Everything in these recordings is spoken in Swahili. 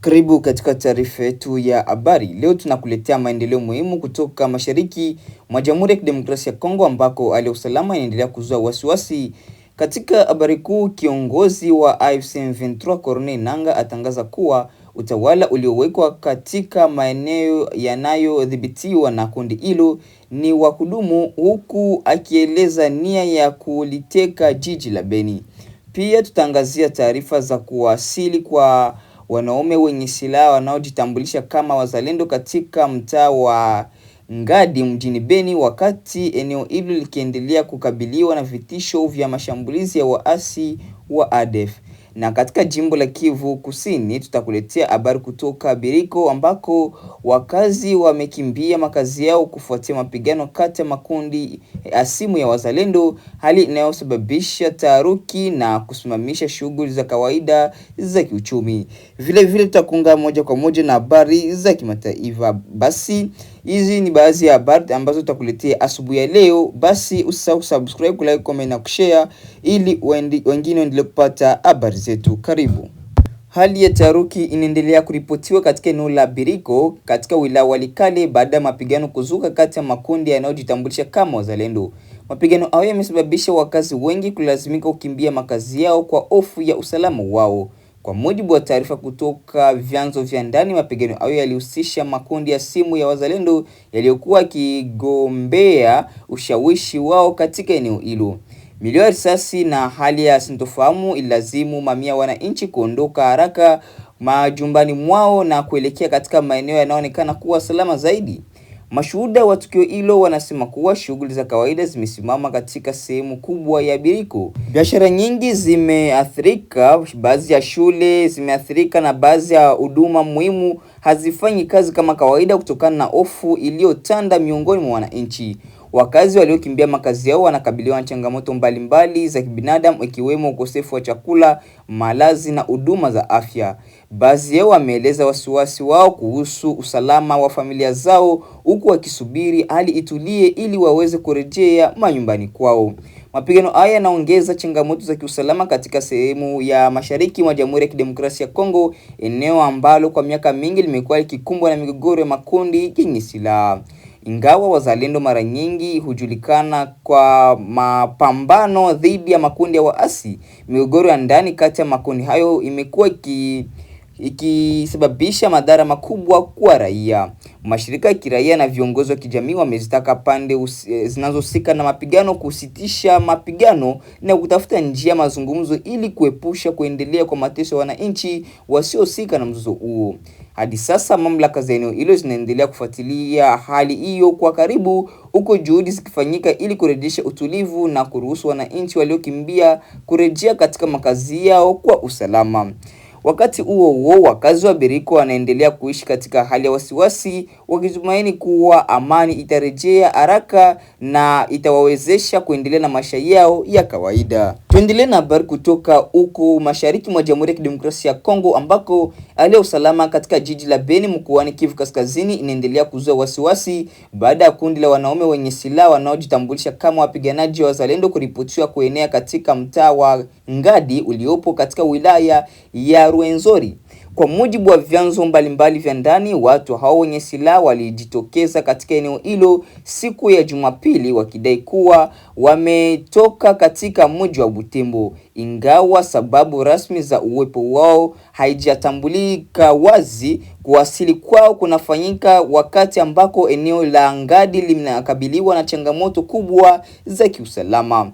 Karibu katika taarifa yetu ya habari. Leo tunakuletea maendeleo muhimu kutoka mashariki mwa Jamhuri ya Kidemokrasia ya Kongo ambako hali ya usalama inaendelea kuzua wasiwasi. Katika habari kuu, kiongozi wa AFC M23 Corneille Nangaa atangaza kuwa utawala uliowekwa katika maeneo yanayodhibitiwa na kundi hilo ni wa kudumu, huku akieleza nia ya kuliteka jiji la Beni. Pia tutaangazia taarifa za kuwasili kwa wanaume wenye silaha wanaojitambulisha kama wazalendo katika mtaa wa Ngadi mjini Beni, wakati eneo hilo likiendelea kukabiliwa na vitisho vya mashambulizi ya waasi wa ADF. Na katika jimbo la Kivu Kusini tutakuletea habari kutoka Biriko ambako wakazi wamekimbia makazi yao kufuatia mapigano kati ya makundi hasimu ya wazalendo, hali inayosababisha taharuki na kusimamisha shughuli za kawaida za kiuchumi. Vile tutakunga moja kwa moja na habari za kimataifa. Basi hizi ni baadhi ya habari ambazo tutakuletea asubuhi ya leo. Basi usisahau subscribe, like, comment na kushare ili wengine waendelee kupata habari zetu. Karibu. Hali ya taharuki inaendelea kuripotiwa katika eneo la Biriko katika wilaya Walikale baada ya mapigano kuzuka kati ya makundi yanayojitambulisha kama wazalendo. Mapigano hayo yamesababisha wakazi wengi kulazimika kukimbia makazi yao kwa hofu ya usalama wao. Kwa mujibu wa taarifa kutoka vyanzo vya ndani, mapigano hayo yalihusisha makundi ya simu ya wazalendo yaliyokuwa yakigombea ushawishi wao katika eneo hilo. Milio ya risasi na hali ya sintofahamu ilazimu mamia wananchi kuondoka haraka majumbani mwao na kuelekea katika maeneo yanayoonekana kuwa salama zaidi. Mashuhuda wa tukio hilo wanasema kuwa shughuli za kawaida zimesimama katika sehemu kubwa ya Biriko. Biashara nyingi zimeathirika, baadhi ya shule zimeathirika na baadhi ya huduma muhimu hazifanyi kazi kama kawaida kutokana na hofu iliyotanda miongoni mwa wananchi. Wakazi waliokimbia makazi yao wanakabiliwa na changamoto mbalimbali za kibinadamu ikiwemo ukosefu wa chakula, malazi na huduma za afya. Baadhi yao wameeleza wasiwasi wao kuhusu usalama wa familia zao huku wakisubiri hali itulie ili waweze kurejea manyumbani kwao. Mapigano haya yanaongeza changamoto za kiusalama katika sehemu ya mashariki mwa Jamhuri ya Kidemokrasia ya Kongo, eneo ambalo kwa miaka mingi limekuwa likikumbwa na migogoro ya makundi yenye silaha. Ingawa wazalendo mara nyingi hujulikana kwa mapambano dhidi ya makundi ya waasi, migogoro ya ndani kati ya makundi hayo imekuwa ikisababisha madhara makubwa kwa raia. Mashirika ya kiraia na viongozi wa kijamii wamezitaka pande zinazohusika na mapigano kusitisha mapigano na kutafuta njia mazungumzo ili kuepusha kuendelea kwa mateso ya wananchi wasiohusika na mzozo huo. Hadi sasa mamlaka za eneo hilo zinaendelea kufuatilia hali hiyo kwa karibu, huko juhudi zikifanyika ili kurejesha utulivu na kuruhusu wananchi waliokimbia kurejea katika makazi yao kwa usalama. Wakati huo wakazi wa Biriko wanaendelea kuishi katika hali ya wasiwasi, wakitumaini kuwa amani itarejea haraka na itawawezesha kuendelea na maisha yao ya kawaida. Tuendelee na habari kutoka huko mashariki mwa Jamhuri ya Kidemokrasia ya Kongo ambako hali ya usalama katika jiji la Beni mkoani Kivu Kaskazini inaendelea kuzua wasiwasi baada ya kundi la wanaume wenye silaha wanaojitambulisha kama wapiganaji wa wazalendo kuripotiwa kuenea katika mtaa wa Ngadi uliopo katika wilaya ya Rwenzori. Kwa mujibu wa vyanzo mbalimbali vya ndani, watu hao wenye silaha walijitokeza katika eneo hilo siku ya Jumapili wakidai kuwa wametoka katika mji wa Butembo, ingawa sababu rasmi za uwepo wao haijatambulika wazi. Kuwasili kwao kunafanyika wakati ambako eneo la Ngadi linakabiliwa na changamoto kubwa za kiusalama.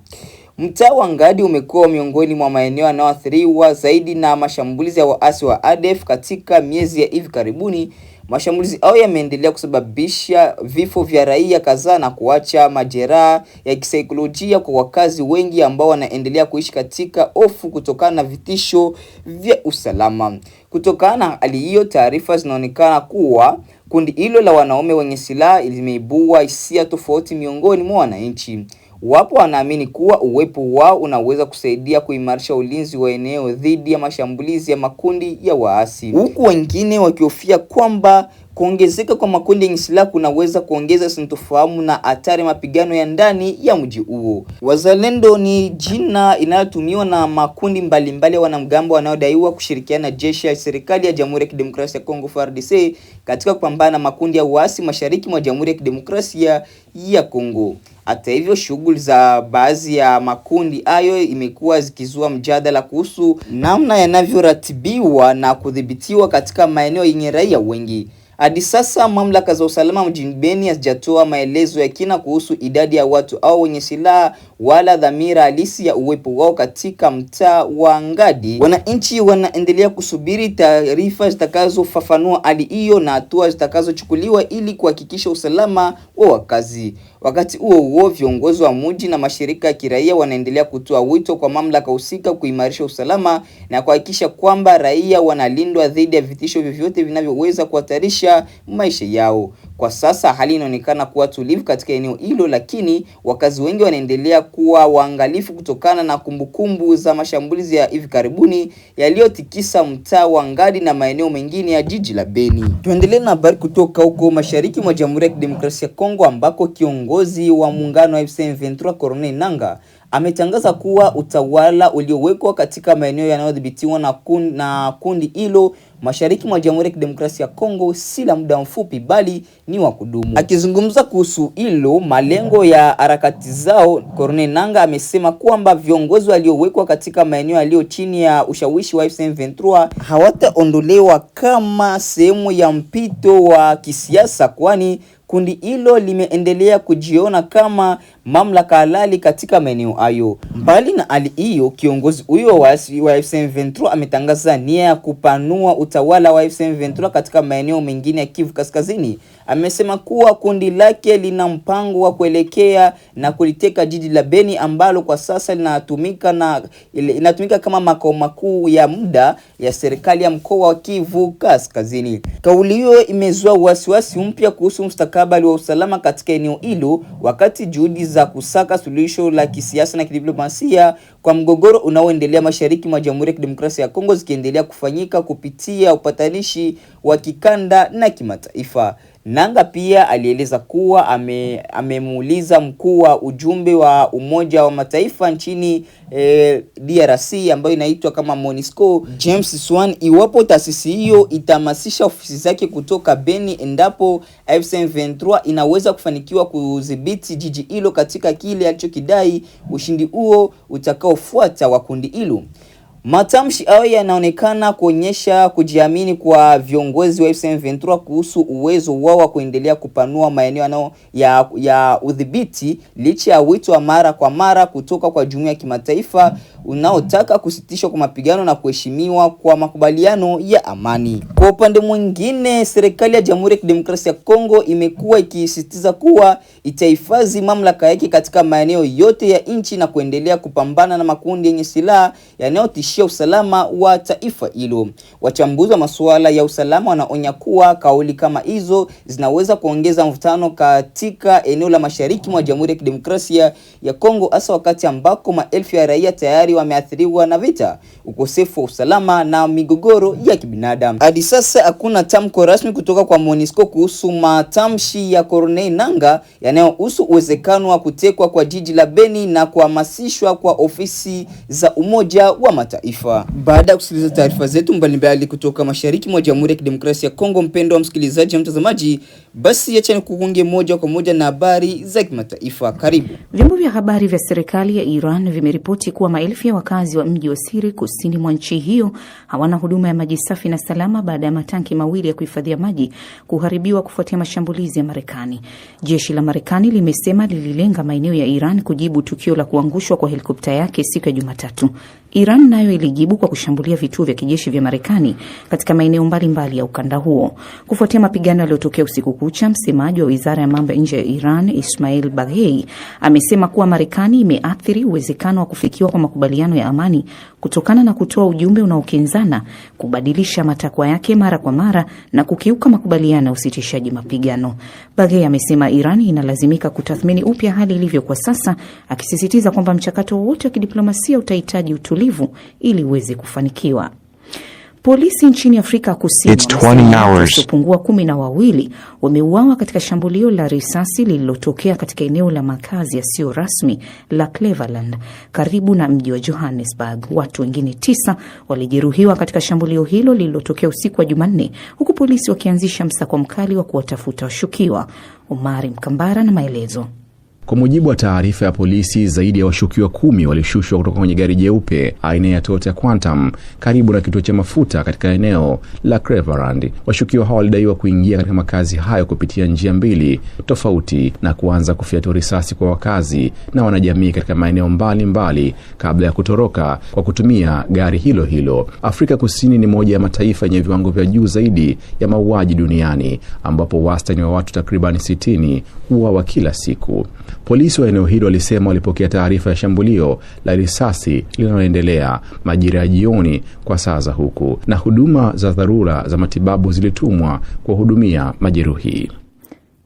Mtaa wa Ngadi umekuwa miongoni mwa maeneo yanayoathiriwa zaidi na mashambulizi ya waasi wa ADF katika miezi ya hivi karibuni. Mashambulizi hayo yameendelea kusababisha vifo vya raia kadhaa na kuacha majeraha ya kisaikolojia kwa wakazi wengi ambao wanaendelea kuishi katika hofu kutokana na vitisho vya usalama. Kutokana na hali hiyo, taarifa zinaonekana kuwa kundi hilo la wanaume wenye silaha limeibua hisia tofauti miongoni mwa wananchi. Wapo wanaamini kuwa uwepo wao unaweza kusaidia kuimarisha ulinzi wa eneo dhidi ya mashambulizi ya makundi ya waasi, huku wengine wakihofia kwamba kuongezeka kwa makundi yenye silaha kunaweza kuongeza sintofahamu na hatari mapigano ya ndani ya mji huo. Wazalendo ni jina inayotumiwa na makundi mbalimbali ya wanamgambo wanaodaiwa kushirikiana na jeshi ya serikali ya Jamhuri ya Kidemokrasia ya Kongo FARDC katika kupambana na makundi ya waasi mashariki mwa Jamhuri ya Kidemokrasia ya Kongo. Hata hivyo, shughuli za baadhi ya makundi hayo imekuwa zikizua mjadala kuhusu namna yanavyoratibiwa na kudhibitiwa katika maeneo yenye raia wengi. Hadi sasa mamlaka za usalama mjini Beni hazijatoa maelezo ya kina kuhusu idadi ya watu au wenye silaha wala dhamira halisi ya uwepo wao katika mtaa wa Ngadi. Wananchi wanaendelea kusubiri taarifa zitakazofafanua hali hiyo na hatua zitakazochukuliwa ili kuhakikisha usalama wa wakazi. Wakati huo viongozi wa mji na mashirika ya kiraia wanaendelea kutoa wito kwa mamlaka husika kuimarisha usalama na kuhakikisha kwamba raia wanalindwa dhidi ya vitisho vyovyote vinavyoweza kuhatarisha maisha yao. Kwa sasa hali inaonekana kuwa tulivu katika eneo hilo, lakini wakazi wengi wanaendelea kuwa waangalifu kutokana na kumbukumbu za mashambulizi ya hivi karibuni yaliyotikisa mtaa wa Ngadi na maeneo mengine ya jiji la Beni. Tuendelee na habari kutoka huko mashariki mwa Jamhuri ya Kidemokrasia ya Kongo ambako kiongozi wa muungano wa M23 Corneille Nangaa ametangaza kuwa utawala uliowekwa katika maeneo yanayodhibitiwa na kundi hilo mashariki mwa Jamhuri ya Kidemokrasia ya Kongo si la muda mfupi bali ni wa kudumu. Akizungumza kuhusu hilo, malengo ya harakati zao, Corneille Nangaa amesema kwamba viongozi waliowekwa katika maeneo yaliyo chini ya ushawishi wa M23 hawataondolewa kama sehemu ya mpito wa kisiasa, kwani kundi hilo limeendelea kujiona kama mamlaka halali katika maeneo hayo. Mbali na hali hiyo, kiongozi huyo wa M23 ametangaza nia ya kupanua utawala wa M23 katika maeneo mengine ya Kivu Kaskazini. Amesema kuwa kundi lake lina mpango wa kuelekea na kuliteka jiji la Beni ambalo kwa sasa linatumika kama makao makuu ya muda ya serikali ya mkoa wa Kivu Kaskazini. Kauli hiyo imezua wasiwasi mpya kuhusu mustakabali wa usalama katika eneo hilo, wakati juhudi za kusaka suluhisho la kisiasa na kidiplomasia kwa mgogoro unaoendelea mashariki mwa Jamhuri ya Kidemokrasia ya Kongo zikiendelea kufanyika kupitia upatanishi wa kikanda na kimataifa. Nangaa pia alieleza kuwa amemuuliza mkuu wa ujumbe wa Umoja wa Mataifa nchini DRC ambayo inaitwa kama MONUSCO, James Swan, iwapo taasisi hiyo itahamasisha ofisi zake kutoka Beni endapo M23 inaweza kufanikiwa kudhibiti jiji hilo katika kile alichokidai ushindi huo utakaofuata wa kundi hilo. Matamshi hayo yanaonekana kuonyesha kujiamini kwa viongozi wa M23 kuhusu uwezo wao wa kuendelea kupanua maeneo ya udhibiti licha ya wito wa mara kwa mara kutoka kwa jumuiya ya kimataifa unaotaka kusitishwa kwa mapigano na kuheshimiwa kwa makubaliano ya amani. Kwa upande mwingine, serikali ya Jamhuri ya Kidemokrasia ya Kongo imekuwa ikisisitiza kuwa itahifadhi mamlaka yake katika maeneo yote ya nchi na kuendelea kupambana na makundi yenye silaha yanayotishia usalama wa taifa hilo. Wachambuzi wa masuala ya usalama wanaonya kuwa kauli kama hizo zinaweza kuongeza mvutano katika eneo la mashariki mwa Jamhuri ya Kidemokrasia ya Kongo, hasa wakati ambako maelfu ya raia tayari wameathiriwa na vita, ukosefu wa usalama na migogoro ya kibinadamu. Hadi sasa hakuna tamko rasmi kutoka kwa MONUSCO kuhusu matamshi ya Corneille Nangaa yanayohusu uwezekano wa kutekwa kwa jiji la Beni na kuhamasishwa kwa ofisi za Umoja wa Mataifa. Baada ya kusikiliza taarifa zetu mbalimbali kutoka mashariki mwa Jamhuri ya Kidemokrasia ya Kongo, mpendo wa msikilizaji na mtazamaji, basi acha nikuunge moja kwa moja na habari za kimataifa. Karibu. Vyombo vya habari vya serikali ya Iran vimeripoti kuwa maelfu ya wakazi wa mji wa Siri kusini mwa nchi hiyo hawana huduma ya maji safi na salama baada ya matanki mawili ya kuhifadhia maji kuharibiwa kufuatia mashambulizi ya Marekani. Jeshi la Marekani limesema lililenga maeneo ya Iran kujibu tukio la kuangushwa kwa helikopta yake siku ya Jumatatu. Iran nayo ilijibu kwa kushambulia vituo vya kijeshi vya Marekani katika maeneo mbalimbali ya ukanda huo. Kufuatia mapigano yaliyotokea usiku kucha, msemaji wa Wizara ya Mambo ya Nje ya Iran, Ismail Baghei, amesema kuwa Marekani imeathiri uwezekano wa kufikiwa kwa makubaliano ya amani kutokana na kutoa ujumbe unaokinzana, kubadilisha matakwa yake mara kwa mara na kukiuka makubaliano ya usitishaji mapigano. Baghei amesema Iran inalazimika kutathmini upya hali ilivyo kwa sasa, akisisitiza kwamba mchakato wote wa kidiplomasia utahitaji utulivu ili uweze kufanikiwa. Polisi nchini Afrika Kusini wasiopungua 12 wameuawa katika shambulio la risasi lililotokea katika eneo la makazi yasiyo rasmi la Cleveland karibu na mji wa Johannesburg. Watu wengine 9 walijeruhiwa katika shambulio hilo lililotokea usiku wa Jumanne, huku polisi wakianzisha msako mkali wa kuwatafuta washukiwa. Omari Mkambara na maelezo. Kwa mujibu wa taarifa ya polisi, zaidi ya washukiwa 10 walishushwa kutoka kwenye gari jeupe aina ya Toyota Quantum karibu na kituo cha mafuta katika eneo la Cleveland. Washukiwa hao walidaiwa kuingia katika makazi hayo kupitia njia 2 tofauti na kuanza kufyatua risasi kwa wakazi na wanajamii katika maeneo mbalimbali kabla ya kutoroka kwa kutumia gari hilo hilo. Afrika Kusini ni moja ya mataifa yenye viwango vya juu zaidi ya mauaji duniani, ambapo wastani wa watu takriban 60 huuawa kila siku. Polisi wa eneo hilo walisema walipokea taarifa ya shambulio la risasi linaloendelea majira ya jioni kwa saa za huku, na huduma za dharura za matibabu zilitumwa kuwahudumia majeruhi.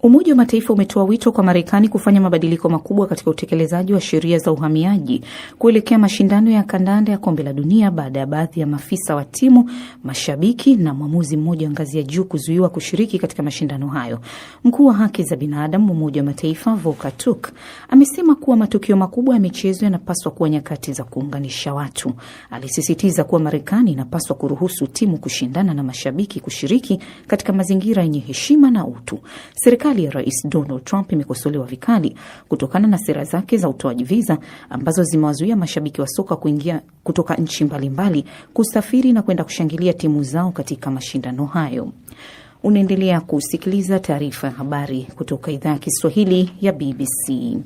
Umoja wa Mataifa umetoa wito kwa Marekani kufanya mabadiliko makubwa katika utekelezaji wa sheria za uhamiaji kuelekea mashindano ya kandanda ya Kombe la Dunia baada ya baadhi ya maafisa wa timu, mashabiki na mwamuzi mmoja wa ngazi ya juu kuzuiwa kushiriki katika mashindano hayo. Mkuu wa haki za binadamu Umoja wa Mataifa Volker Turk amesema kuwa matukio makubwa ya michezo yanapaswa kuwa nyakati za kuunganisha watu. Alisisitiza kuwa Marekani inapaswa kuruhusu timu kushindana na mashabiki kushiriki katika mazingira yenye heshima na utu. Serikali ya Rais Donald Trump imekosolewa vikali kutokana na sera zake za utoaji visa ambazo zimewazuia mashabiki wa soka kuingia kutoka nchi mbalimbali kusafiri na kwenda kushangilia timu zao katika mashindano hayo. Unaendelea kusikiliza taarifa ya habari kutoka idhaa ya Kiswahili ya BBC.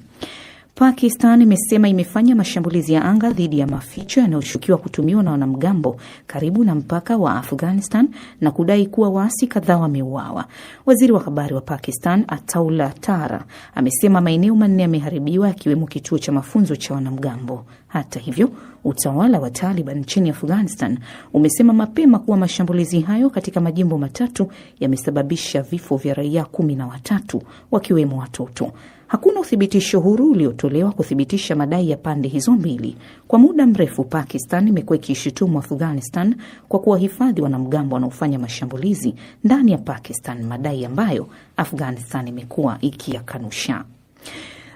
Pakistan imesema imefanya mashambulizi ya anga dhidi ya maficho yanayoshukiwa kutumiwa na wanamgambo karibu na mpaka wa Afghanistan na kudai kuwa waasi kadhaa wameuawa. Waziri wa habari wa Pakistan Ataullah Tara amesema maeneo 4 yameharibiwa yakiwemo kituo cha mafunzo cha wanamgambo. Hata hivyo, utawala wa Taliban nchini Afghanistan umesema mapema kuwa mashambulizi hayo katika majimbo 3 yamesababisha vifo vya raia 13 wakiwemo watoto. Hakuna uthibitisho huru uliotolewa kuthibitisha madai ya pande hizo mbili. Kwa muda mrefu Pakistan imekuwa ikishutumu Afghanistan kwa kuwahifadhi wanamgambo wanaofanya mashambulizi ndani ya Pakistan, madai ambayo Afghanistan imekuwa ikiyakanusha.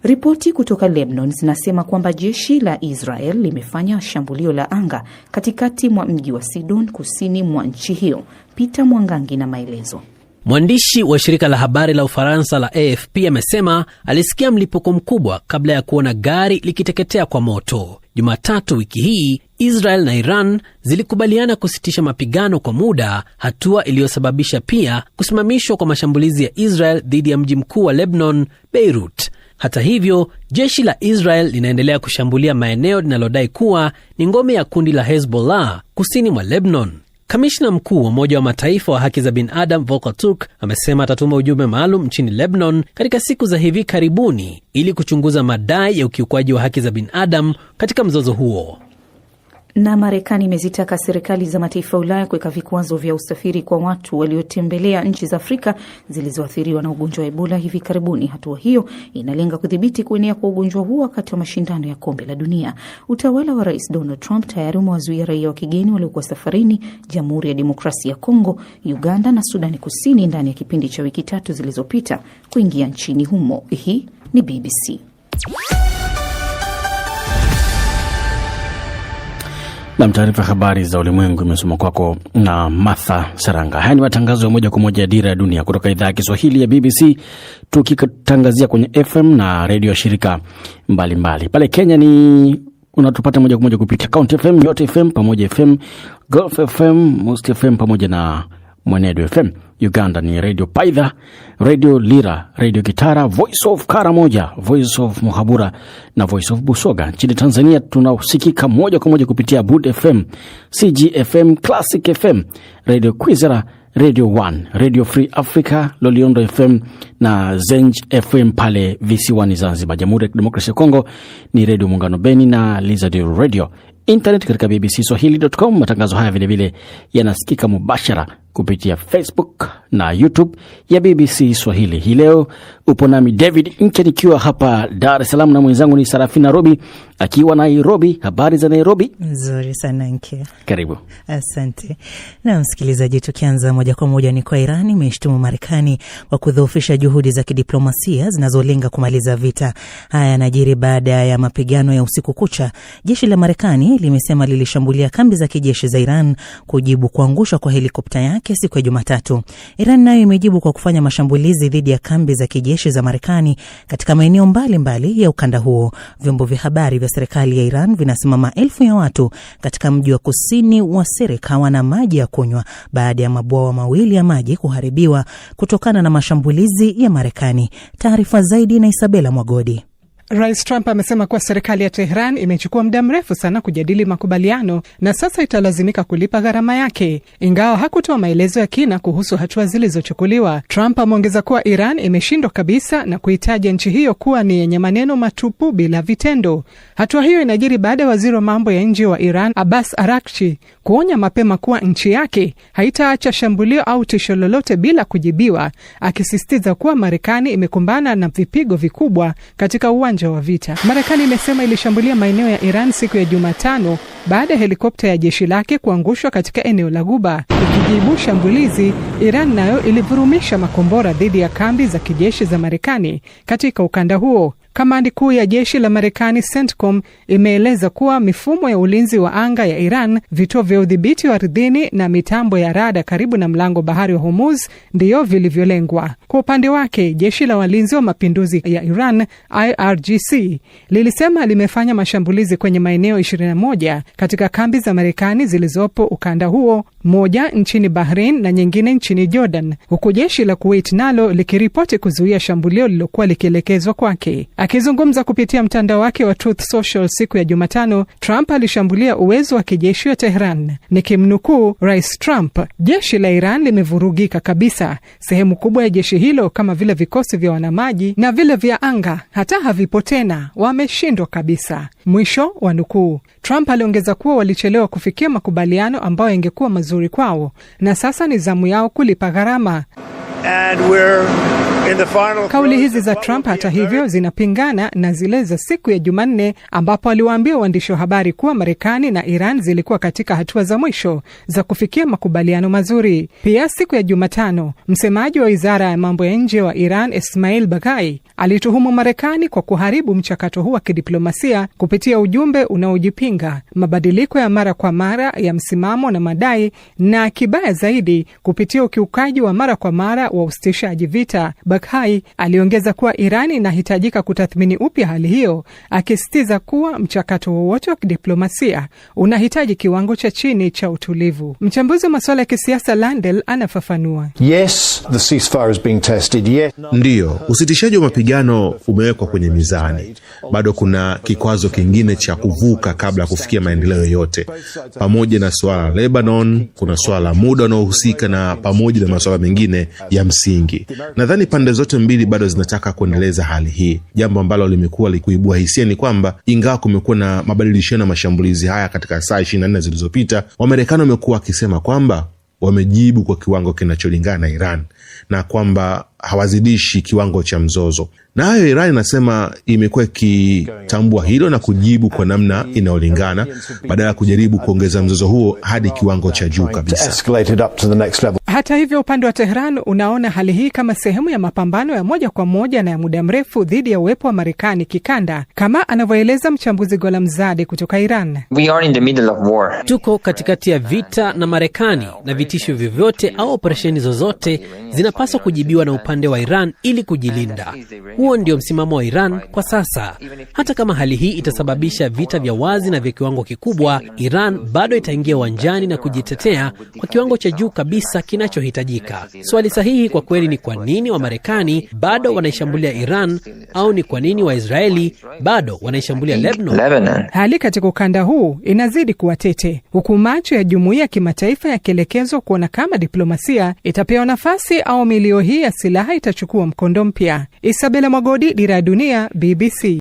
Ripoti kutoka Lebanon zinasema kwamba jeshi la Israel limefanya shambulio la anga katikati mwa mji wa Sidon kusini mwa nchi hiyo. Peter Mwangangi na maelezo. Mwandishi wa shirika la habari la Ufaransa la AFP amesema alisikia mlipuko mkubwa kabla ya kuona gari likiteketea kwa moto. Jumatatu wiki hii, Israel na Iran zilikubaliana kusitisha mapigano kwa muda, hatua iliyosababisha pia kusimamishwa kwa mashambulizi ya Israel dhidi ya mji mkuu wa Lebanon, Beirut. Hata hivyo, jeshi la Israel linaendelea kushambulia maeneo linalodai kuwa ni ngome ya kundi la Hezbollah kusini mwa Lebanon. Kamishna mkuu wa Umoja wa Mataifa wa haki za binadamu Volker Turk amesema atatuma ujumbe maalum nchini Lebanon katika siku za hivi karibuni ili kuchunguza madai ya ukiukwaji wa haki za binadamu katika mzozo huo. Na Marekani imezitaka serikali za mataifa ya Ulaya kuweka vikwazo vya usafiri kwa watu waliotembelea nchi za Afrika zilizoathiriwa na ugonjwa wa Ebola hivi karibuni. Hatua hiyo inalenga kudhibiti kuenea kwa ugonjwa huo wakati wa mashindano ya Kombe la Dunia. Utawala wa Rais Donald Trump tayari umewazuia raia wa kigeni waliokuwa safarini Jamhuri ya Demokrasia ya Kongo, Uganda na Sudani Kusini ndani ya kipindi cha wiki 3 zilizopita kuingia nchini humo. Hii ni BBC. Na taarifa habari za ulimwengu imesoma kwako na Martha Saranga. Haya ni matangazo ya moja kwa moja ya Dira ya Dunia kutoka idhaa ya Kiswahili ya BBC, tukitangazia kwenye FM na redio shirika mbalimbali. Pale Kenya ni unatupata moja kwa moja kupitia Count FM, Yote FM, Pamoja FM, Gulf FM, Most FM pamoja na Mwenedo FM. Uganda ni Radio Paidha, Radio Lira, Radio Gitara, Voice of Karamoja, Voice of Muhabura na Voice of Busoga. Nchini Tanzania tunasikika moja kwa moja kupitia Bud FM, CGFM, Classic FM, Radio Kwizera, Radio 1, Radio Free Africa, Loliondo FM na Zenj FM pale visiwani Zanzibar. Jamhuri ya Demokrasia ya Kongo ni Radio Muungano Beni na Lizard Radio internet katika bbcswahili.com. Matangazo haya vile vile yanasikika mubashara kupitia Facebook na YouTube ya BBC Swahili. Hii leo upo nami David Nke nikiwa hapa Dar es Salaam na mwenzangu ni Sarafina Robi akiwa Nairobi. Habari za Nairobi? Nzuri sana Nke. Karibu. Asante. Na msikilizaji, tukianza moja kwa moja ni kwa Iran imeshtumu Marekani kwa kudhoofisha juhudi za kidiplomasia zinazolenga kumaliza vita. Haya yanajiri baada ya mapigano ya usiku kucha. Jeshi la Marekani limesema lilishambulia kambi za kijeshi za Iran kujibu kuangushwa kwa helikopta yake siku ya Jumatatu. Iran nayo imejibu kwa kufanya mashambulizi dhidi ya kambi za kijeshi za Marekani katika maeneo mbalimbali ya ukanda huo. Vyombo vya habari vya serikali ya Iran vinasema maelfu ya watu katika mji wa kusini wa Sirik hawana maji ya kunywa baada ya mabwawa mawili ya maji kuharibiwa kutokana na mashambulizi ya Marekani. Taarifa zaidi na Isabela Mwagodi. Rais Trump amesema kuwa serikali ya Tehran imechukua muda mrefu sana kujadili makubaliano na sasa italazimika kulipa gharama yake. Ingawa hakutoa maelezo ya kina kuhusu hatua zilizochukuliwa, Trump ameongeza kuwa Iran imeshindwa kabisa na kuitaja nchi hiyo kuwa ni yenye maneno matupu bila vitendo. Hatua hiyo inajiri baada ya waziri wa mambo ya nje wa Iran Abbas Araghchi kuonya mapema kuwa nchi yake haitaacha shambulio au tisho lolote bila kujibiwa, akisisitiza kuwa Marekani imekumbana na vipigo vikubwa katika uwanja wa vita. Marekani imesema ilishambulia maeneo ya Iran siku ya Jumatano baada ya helikopta ya jeshi lake kuangushwa katika eneo la Ghuba. Ikijibu shambulizi, Iran nayo ilivurumisha makombora dhidi ya kambi za kijeshi za Marekani katika ukanda huo. Kamandi kuu ya jeshi la Marekani CENTCOM imeeleza kuwa mifumo ya ulinzi wa anga ya Iran, vituo vya udhibiti wa ardhini na mitambo ya rada karibu na mlango bahari wa Hormuz ndiyo vilivyolengwa. Kwa upande wake, jeshi la walinzi wa mapinduzi ya Iran IRGC lilisema limefanya mashambulizi kwenye maeneo 21 katika kambi za Marekani zilizopo ukanda huo, moja nchini Bahrain na nyingine nchini Jordan, huku jeshi la Kuwait nalo likiripoti kuzuia shambulio lilokuwa likielekezwa kwake. Akizungumza kupitia mtandao wake wa Truth Social siku ya Jumatano, Trump alishambulia uwezo wa kijeshi wa Tehran. Nikimnukuu Rais Trump, jeshi la Iran limevurugika kabisa. Sehemu kubwa ya jeshi hilo kama vile vikosi vya wanamaji na vile vya anga hata havipo tena, wameshindwa kabisa. Mwisho wa nukuu. Trump aliongeza kuwa walichelewa kufikia makubaliano ambayo yangekuwa mazuri kwao na sasa ni zamu yao kulipa gharama. Kauli hizi za Trump hata hivyo zinapingana na zile za siku ya Jumanne ambapo aliwaambia waandishi wa habari kuwa Marekani na Iran zilikuwa katika hatua za mwisho za kufikia makubaliano mazuri. Pia siku ya Jumatano, msemaji wa Wizara ya Mambo ya Nje wa Iran Ismail Baghai alituhumu Marekani kwa kuharibu mchakato huu wa kidiplomasia kupitia ujumbe unaojipinga, mabadiliko ya mara kwa mara ya msimamo na madai, na kibaya zaidi kupitia ukiukaji wa mara kwa mara wa usitishaji vita. Baghai aliongeza kuwa Iran inahitajika kutathmini upya hali hiyo, akisisitiza kuwa mchakato wowote wa kidiplomasia unahitaji kiwango cha chini cha utulivu. Mchambuzi wa masuala ya kisiasa Landel anafafanua. Yes, the ceasefire is being tested. Yes. Ndiyo, usitishaji wa mapigano umewekwa kwenye mizani. Bado kuna kikwazo kingine cha kuvuka kabla ya kufikia maendeleo yote. Pamoja na swala la Lebanon, kuna swala la muda unaohusika na pamoja na masuala mengine ya msingi. Nadhani pande zote mbili bado zinataka kuendeleza hali hii. Jambo ambalo limekuwa likuibua hisia ni kwamba ingawa kumekuwa na mabadilishano ya mashambulizi haya katika saa 24 zilizopita, Wamarekani wamekuwa wakisema kwamba wamejibu kwa kiwango kinacholingana na Iran na kwamba hawazidishi kiwango cha mzozo. Na hayo Iran inasema imekuwa ikitambua hilo na kujibu kwa namna inayolingana badala ya kujaribu kuongeza mzozo huo hadi kiwango cha juu kabisa. Hata hivyo, upande wa Tehran unaona hali hii kama sehemu ya mapambano ya moja kwa moja na ya muda mrefu dhidi ya uwepo wa Marekani kikanda, kama anavyoeleza mchambuzi Golamzade kutoka Iran. We are in the middle of war. Tuko katikati ya vita na Marekani, na vitisho vyovyote au operesheni zozote zinapaswa kujibiwa na upande wa Iran ili kujilinda. Huo ndio msimamo wa Iran kwa sasa. Hata kama hali hii itasababisha vita vya wazi na vya kiwango kikubwa, Iran bado itaingia uwanjani na kujitetea kwa kiwango cha juu kabisa kinachohitajika. Swali sahihi kwa kweli ni kwa nini wa Marekani bado wanaishambulia Iran, au ni kwa nini Waisraeli bado wanaishambulia Lebanon? Hali katika ukanda huu inazidi kuwa tete, huku macho ya jumuiya ya kimataifa yakielekezwa kuona kama diplomasia itapewa nafasi au milio hii ya silaha itachukua mkondo mpya. Isabela Mwagodi, Dira ya Dunia, BBC.